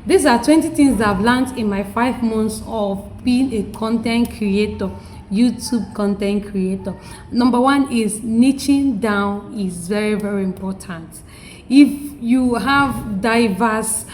These are 20 things that I've learned in my 5 months of being a content creator, YouTube content creator. Number one is niching down is very, very important. If you have diverse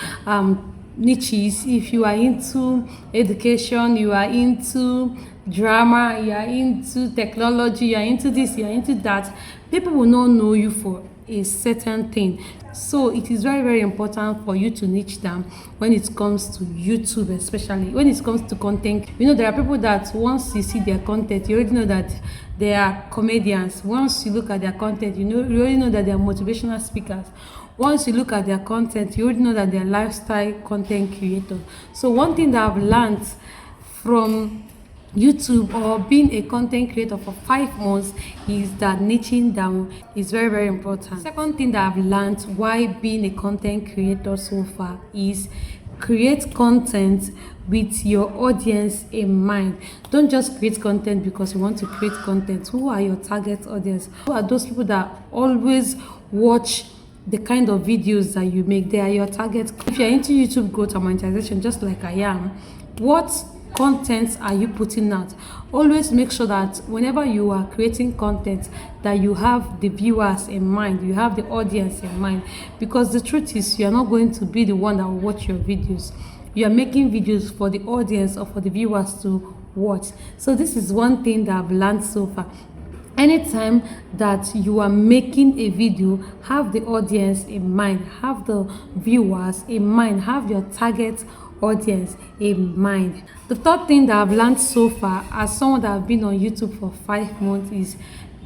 niches, if you are into education, you are into drama, you are into technology, you are into this, you are into that, people will not know you for a certain thing. So it is very, very important for you to niche down when it comes to YouTube, especially when it comes to content. There are people that once you see their content, you already know that they are comedians. Once you look at their content, you already know that they are motivational speakers. Once you look at their content, you already know that they're lifestyle content creators. So one thing that I've learned from YouTube or being a content creator for 5 months is that niching down is very, very important. Second thing that I've learned why being a content creator so far is create content with your audience in mind. Don't just create content because you want to create content. Who are your target audience? Who are those people that always watch the kind of videos that you make? They are your target. If you're into YouTube growth and monetization just like I am, what content are you putting out? Always make sure that whenever you are creating content that you have the viewers in mind, you have the audience in mind, because the truth is you are not going to be the one that will watch your videos. You are making videos for the audience or for the viewers to watch. So this is one thing that I've learned so far. Anytime that you are making a video, have the audience in mind, have the viewers in mind, have your target audience in mind. The third thing that I've learned so far as someone that have been on YouTube for 5 months is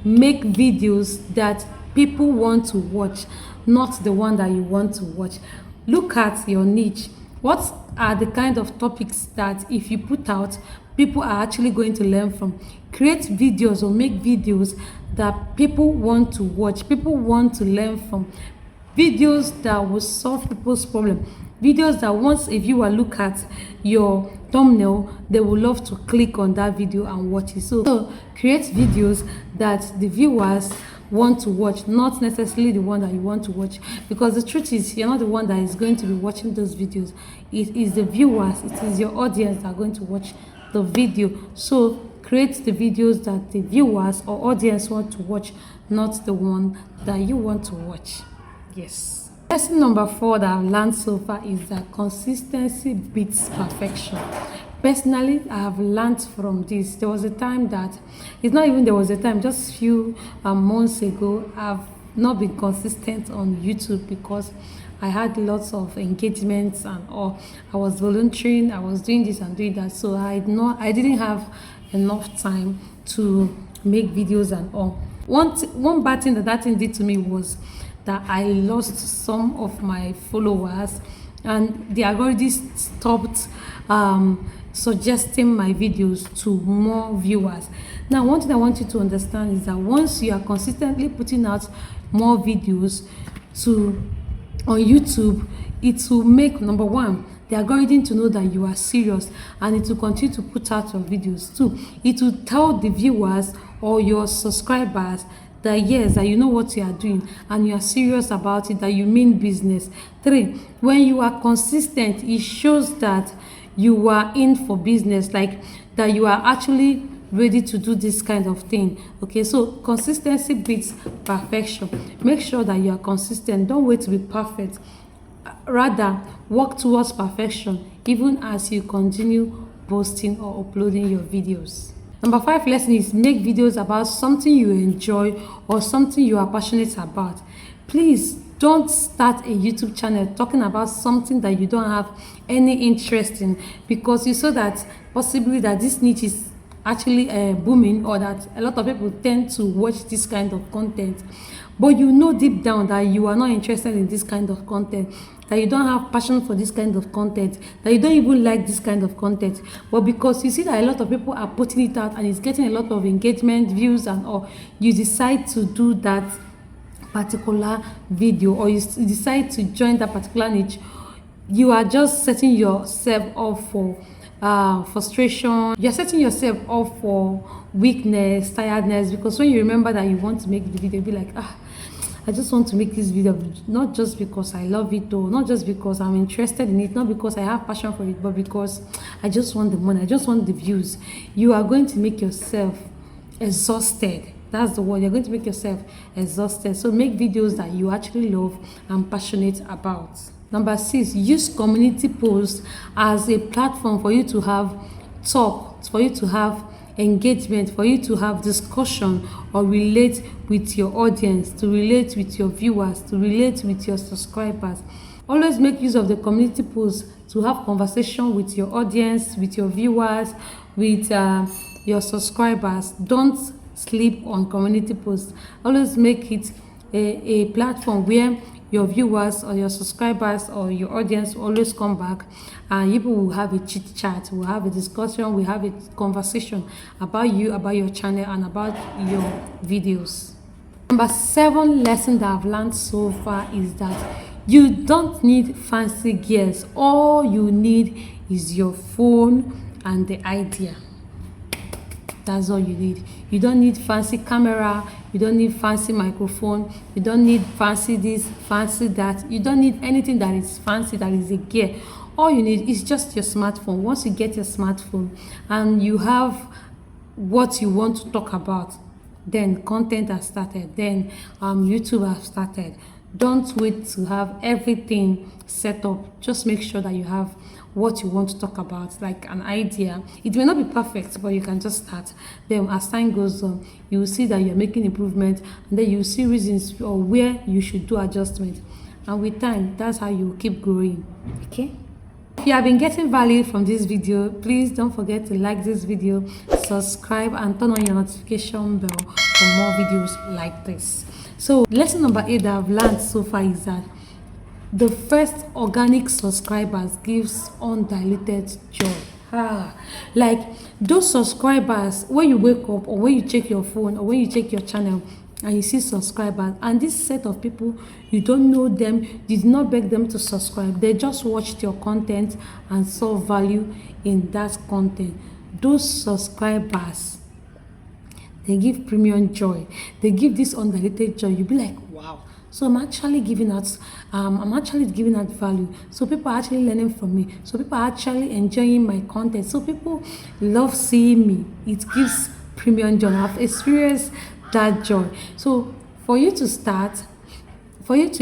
make videos that people want to watch, not the one that you want to watch. Look at your niche. What are the kind of topics that if you put out, people are actually going to learn from? Create videos or make videos that people want to watch, people want to learn from. Videos that will solve people's problem. Videos that once a viewer look at your thumbnail, they will love to click on that video and watch it. So create videos that the viewers want to watch, not necessarily the one that you want to watch, because the truth is you're not the one that is going to be watching those videos. It is the viewers, it is your audience that are going to watch the video. So create the videos that the viewers or audience want to watch, not the one that you want to watch. Yes. Lesson number 4 that I've learned so far is that consistency beats perfection. Personally, I have learned from this. There was a time that, it's not even there was a time, just few months ago, I've not been consistent on YouTube because I had lots of engagements and all. I was volunteering, I was doing this and doing that, so I didn't have enough time to make videos and all. One bad thing that thing did to me was that I lost some of my followers, and the algorithm stopped suggesting my videos to more viewers. Now, one thing I want you to understand is that once you are consistently putting out more videos on YouTube, it will make, number one, the algorithm to know that you are serious, and it will continue to put out your videos too. It will tell the viewers or your subscribers that yes, that you know what you are doing and you are serious about it, that you mean business. 3, when you are consistent, it shows that you are in for business, like that you are actually ready to do this kind of thing. Okay, so consistency beats perfection. Make sure that you are consistent. Don't wait to be perfect. Rather, work towards perfection even as you continue posting or uploading your videos. Number 5 lesson is make videos about something you enjoy or something you are passionate about. Please don't start a YouTube channel talking about something that you don't have any interest in, because you saw that possibly that this niche is actually booming, or that a lot of people tend to watch this kind of content, but you know deep down that you are not interested in this kind of content, that you don't have passion for this kind of content, that you don't even like this kind of content, but because you see that a lot of people are putting it out and it's getting a lot of engagement, views and all, you decide to do that particular video, or you decide to join that particular niche. You are just setting yourself up for frustration. You're setting yourself up for weakness, tiredness, because when you remember that you want to make the video, be like, I just want to make this video, not just because I love it, or not just because I'm interested in it, not because I have passion for it, but because I just want the money, I just want the views. You are going to make yourself exhausted. That's the word. You're going to make yourself exhausted. So make videos that you actually love and passionate about. Number 6, use community posts as a platform for you to have talk, for you to have engagement, for you to have discussion or relate with your audience, to relate with your viewers, to relate with your subscribers. Always make use of the community posts to have conversation with your audience, with your viewers, with your subscribers. Don't sleep on community posts. Always make it a platform where your viewers or your subscribers or your audience will always come back, and people will have a chit chat, will have a discussion, will have a conversation about you, about your channel, and about your videos. Number 7 lesson that I've learned so far is that you don't need fancy gears. All you need is your phone and the idea. That's all you need. You don't need fancy camera, you don't need fancy microphone, you don't need fancy this, fancy that. You don't need anything that is fancy, that is a gear. All you need is just your smartphone. Once you get your smartphone and you have what you want to talk about, then content has started, then YouTube has started. Don't wait to have everything set up. Just make sure that you have what you want to talk about, like an idea. It may not be perfect, but you can just start. Then as time goes on, you will see that you're making improvement, and then you will see reasons or where you should do adjustment. And with time, that's how you keep growing. Okay? If you have been getting value from this video, please don't forget to like this video, subscribe, and turn on your notification bell for more videos like this. So lesson number 8 that I've learned so far is that the first organic subscribers gives undiluted joy. Like those subscribers, when you wake up or when you check your phone or when you check your channel and you see subscribers, and this set of people, you don't know them, you did not beg them to subscribe, they just watched your content and saw value in that content. Those subscribers, they give premium joy, they give this undiluted joy. You'll be like, wow, so I'm actually giving out value. So people are actually learning from me, so people are actually enjoying my content, so people love seeing me. It gives premium joy. I've experienced that joy. So for you to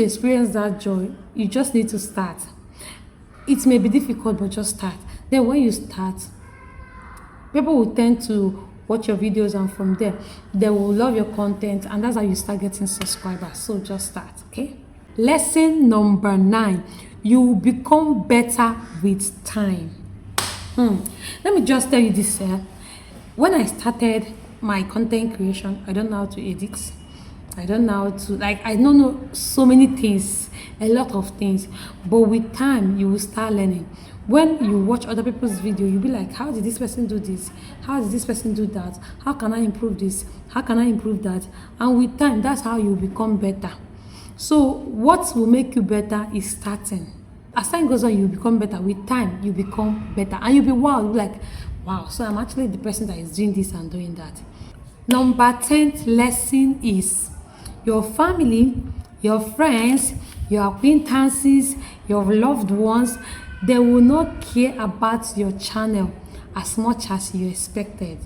experience that joy, you just need to start. It may be difficult, but just start. Then when you start, people will tend to watch your videos, and from there they will love your content, and that's how you start getting subscribers. So just start. Okay, lesson number 9, you will become better with time. Let me just tell you this. When I started my content creation, I don't know how to edit, I don't know how to, I don't know so many things, a lot of things, but with time you will start learning. When you watch other people's video, you'll be like, how did this person do this? How did this person do that? How can I improve this? How can I improve that? And with time, that's how you become better. So what will make you better is starting. As time goes on, you become better. With time, you become better. And you'll be wow, you'll be like, wow, so I'm actually the person that is doing this and doing that. Number 10th lesson is your family, your friends, your acquaintances, your loved ones, they will not care about your channel as much as you expected.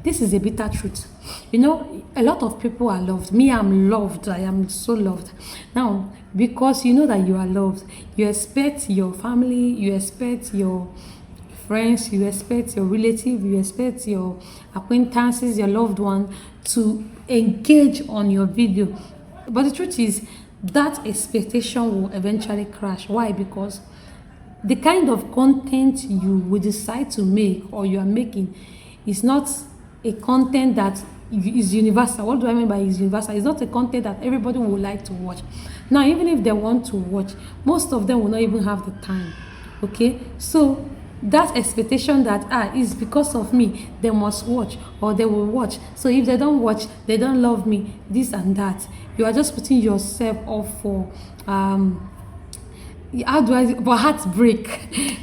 This is a bitter truth. You know, a lot of people are loved. Me, I'm loved. I am so loved. Now, because you know that you are loved, you expect your family, you expect your friends, you expect your relative, you expect your acquaintances, your loved one to engage on your video. But the truth is that expectation will eventually crash. Why? Because the kind of content you will decide to make or you are making is not a content that is universal. What do I mean by is universal? It's not a content that everybody would like to watch. Now, even if they want to watch, most of them will not even have the time. Okay, so that expectation that is because of me, they must watch or they will watch. So if they don't watch, they don't love me, this and that. You are just putting yourself off for for heartbreak.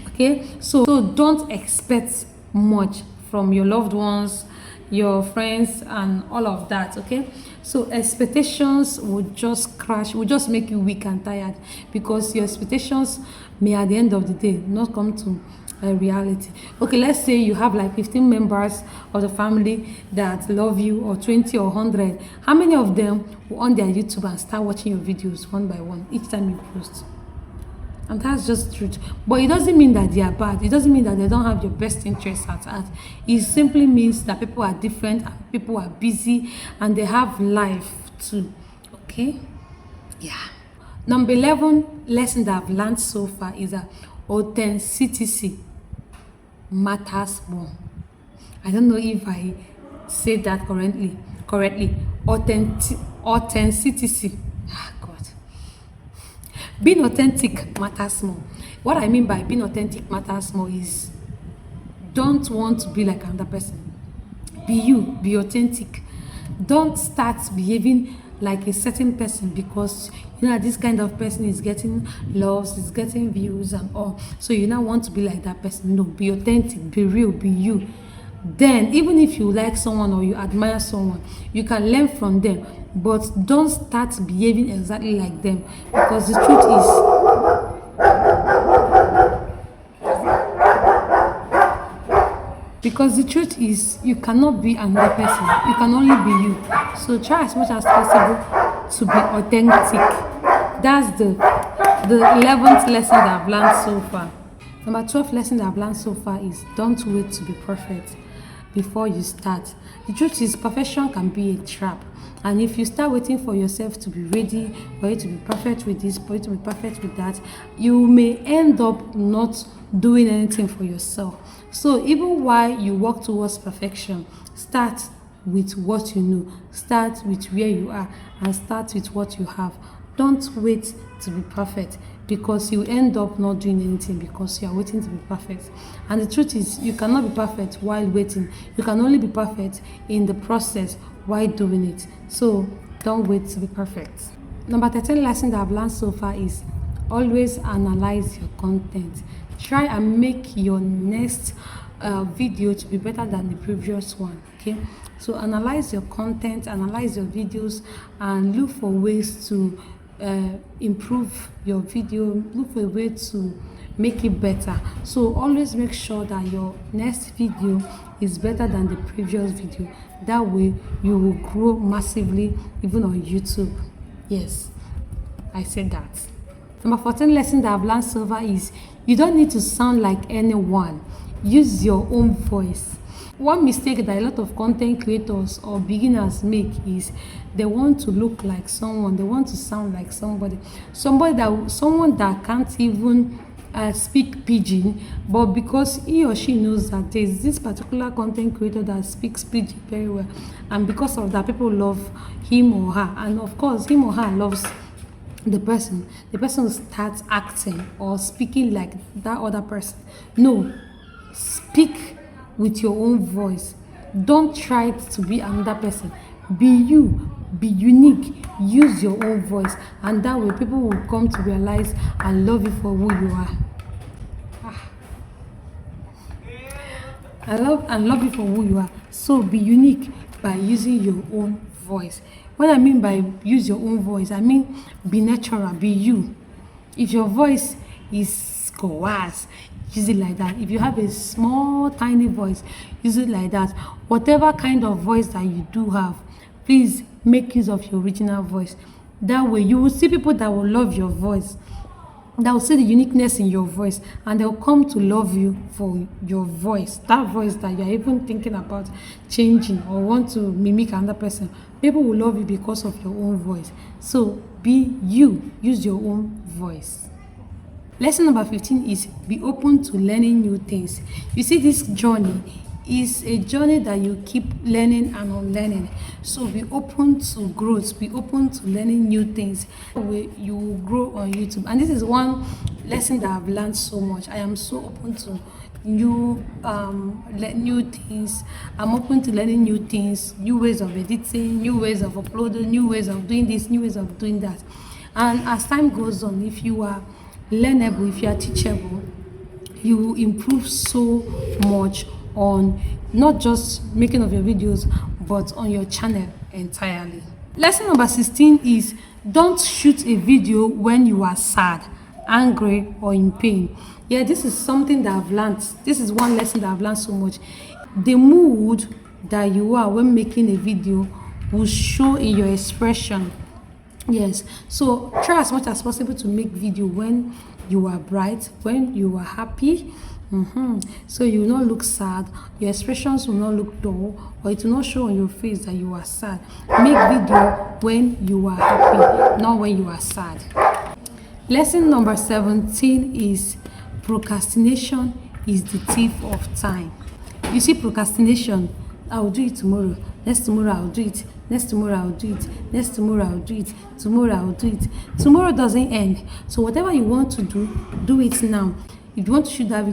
Okay, so don't expect much from your loved ones, your friends, and all of that. Okay, So expectations will just crash, will just make you weak and tired, because your expectations may at the end of the day not come to a reality. Okay, let's say you have like 15 members of the family that love you, or 20 or 100. How many of them will on their YouTube and start watching your videos one by one each time you post? And that's just the truth. But it doesn't mean that they are bad. It doesn't mean that they don't have your best interests at heart. It simply means that people are different and people are busy and they have life too. Okay? Yeah. Number 11 lesson that I've learned so far is that authenticity matters more. I don't know if I said that correctly. Authenticity. Ah, God. Being authentic matters more. What I mean by being authentic matters more is, don't want to be like another person. Be you, be authentic. Don't start behaving like a certain person because you know this kind of person is getting loves, is getting views and all. So you now want to be like that person. No, be authentic, be real, be you. Then even if you like someone or you admire someone, you can learn from them, but don't start behaving exactly like them, because the truth is you cannot be another person. You can only be you. So try as much as possible to be authentic. That's the 11th lesson that I've learned so far. Number 12 lesson that I've learned so far is, don't wait to be perfect before you start. The truth is, perfection can be a trap. And if you start waiting for yourself to be ready, for you to be perfect with this, for you to be perfect with that, you may end up not doing anything for yourself. So even while you work towards perfection, start with what you know, start with where you are, and start with what you have. Don't wait to be perfect, because you end up not doing anything because you are waiting to be perfect. And the truth is, you cannot be perfect while waiting. You can only be perfect in the process while doing it. So don't wait to be perfect. Number 13 lesson that I've learned so far is, always analyze your content. Try and make your next video to be better than the previous one. Okay, so analyze your content, analyze your videos, and look for ways to improve your video. Look for a way to make it better. So always make sure that your next video is better than the previous video. That way you will grow massively, even on YouTube. Yes, I said that. Number 14 lesson that I've learned so far is, you don't need to sound like anyone. Use your own voice. One mistake that a lot of content creators or beginners make is, they want to look like someone, they want to sound like someone that can't even speak pidgin, but because he or she knows that there's this particular content creator that speaks pidgin very well, and because of that, people love him or her, and of course him or her loves the person starts acting or speaking like that other person. No, speak with your own voice. Don't try to be another person. Be you, be unique, use your own voice, and that way people will come to realize and love you for who you are. I love you for who you are. So be unique by using your own voice. What I mean by use your own voice, I mean be natural, be you. If your voice is coarse, use it like that. If you have a small tiny voice, use it like that. Whatever kind of voice that you do have, please make use of your original voice. That way you will see people that will love your voice, that will see the uniqueness in your voice, and they'll come to love you for your voice. That voice that you're even thinking about changing or want to mimic another person, people will love you because of your own voice. So be you, use your own voice. Lesson number 15 is, be open to learning new things. You see, this journey is a journey that you keep learning and unlearning. So be open to growth, be open to learning new things. You will grow on YouTube. And this is one lesson that I've learned so much. I am so open to new things. I'm open to learning new things, new ways of editing, new ways of uploading, new ways of doing this, new ways of doing that. And as time goes on, if you are learnable, if you are teachable, you will improve so much on not just making of your videos, but on your channel entirely. Lesson number 16 is don't shoot a video when you are sad, angry, or in pain. Yeah, this is something that I've learned. This is one lesson that I've learned so much. The mood that you are when making a video will show in your expression. Yes, so try as much as possible to make video when you are bright, when you are happy. So you will not look sad, your expressions will not look dull, or it will not show on your face that you are sad. Make video when you are happy, not when you are sad. Lesson number 17 is procrastination is the thief of time. You see, procrastination, I will do it tomorrow, next tomorrow I'll do it, next tomorrow I'll do it, next tomorrow I'll do it, tomorrow I'll do it. Tomorrow doesn't end. So whatever you want to do it now. If you want to shoot that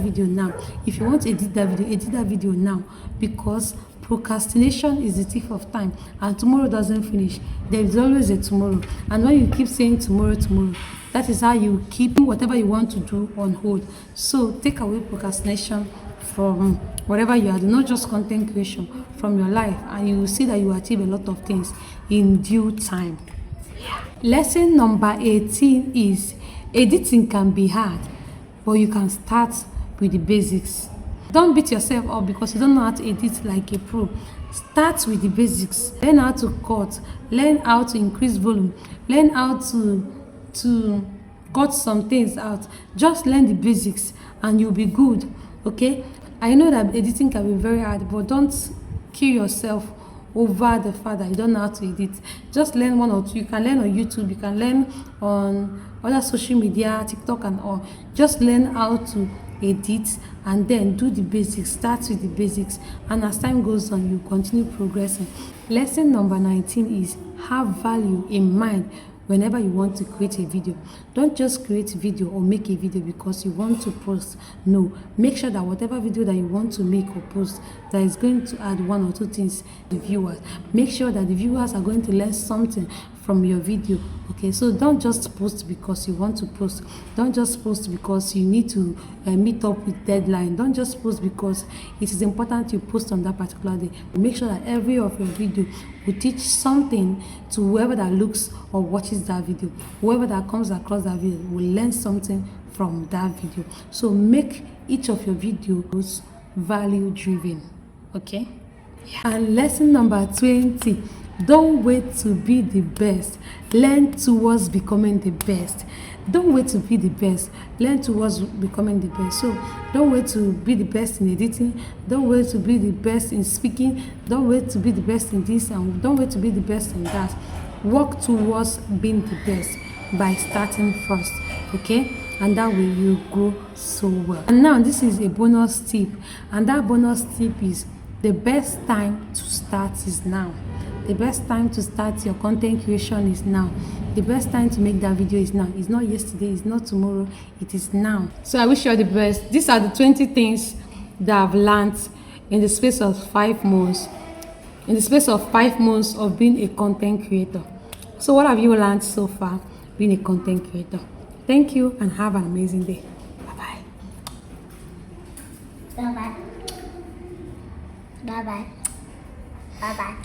video now. If you want to edit that video now. Because procrastination is the thief of time, and tomorrow doesn't finish. There is always a tomorrow, and when you keep saying tomorrow, that is how you keep whatever you want to do on hold. So take away procrastination from whatever you are doing, not just content creation, from your life, and you will see that you achieve a lot of things in due time. Lesson number 18 is editing can be hard, but you can start with the basics. Don't beat yourself up because you don't know how to edit like a pro. Start with the basics. Learn how to cut, learn how to increase volume, learn how to cut some things out. Just learn the basics and you'll be good. Okay, I know that editing can be very hard, but don't kill yourself over the fact that you don't know how to edit. Just learn one or two. You can learn on YouTube, you can learn on other social media, TikTok and all. Just learn how to edit and then do the basics. Start with the basics, and as time goes on you continue progressing. Lesson number 19 is have value in mind whenever you want to create a video. Don't just create a video or make a video because you want to post. No, make sure that whatever video that you want to make or post that is going to add one or two things to the viewers. Make sure that the viewers are going to learn something from your video. Okay, so don't just post because you want to post. Don't just post because you need to meet up with deadline. Don't just post because it is important you post on that particular day. Make sure that every of your video will teach something to whoever that looks or watches that video. Whoever that comes across that video will learn something from that video. So make each of your videos value driven. Okay, and lesson number 20, don't wait to be the best, learn towards becoming the best. Don't wait to be the best, learn towards becoming the best. So don't wait to be the best in editing, don't wait to be the best in speaking, don't wait to be the best in this, and don't wait to be the best in that. Work towards being the best by starting first. Okay, and that way you grow so well. And now this is a bonus tip, and that bonus tip is the best time to start is now. The best time to start your content creation is now. The best time to make that video is now. It's not yesterday, it's not tomorrow, it is now. So I wish you all the best. These are the 20 things that I've learned in the space of 5 months. In the space of 5 months of being a content creator. So what have you learned so far being a content creator? Thank you and have an amazing day. Bye-bye. Bye-bye. Bye-bye. Bye-bye.